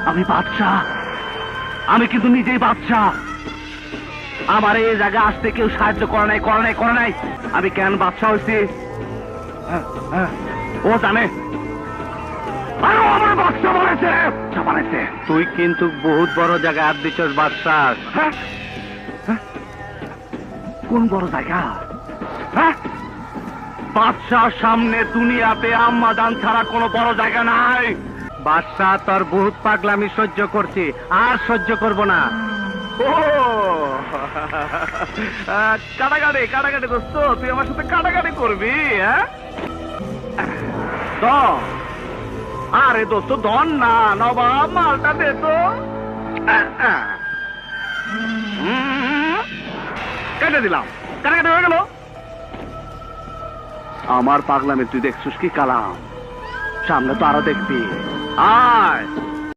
আমি বাদশাহ, আমি কিন্তু নিজেই বাদশাহ। আমার এই জায়গায় আসতে কেউ সাহায্য করে নাই। আমি কেন বাদশাহ হয়েছি ও জানে। আমার বাদশাহ বানাইছে। তুই কিন্তু বহুত বড় জায়গায় হাত দিচ্ছস বাদশাহ। কোন বড় জায়গা? বাদশাহ সামনে দুনিয়াতে আম্মাজান ছাড়া কোনো বড় জায়গা নাই। বাদশাহ তোর বহুত পাগলামি সহ্য করছি, আর সহ্য করব না। ও কাটাকাটি দোস্ত, তুই আমার সাথে কাটাকাটি করবি? আরে দোস্ত ধন না, নবাব মালটা দে তো। কেটে দিলাম, কাটাকাটি হয়ে গেল। আমার পাগলামি তুই দেখছিস কি কালাম? সামনে তো আরো দেখবি। আয়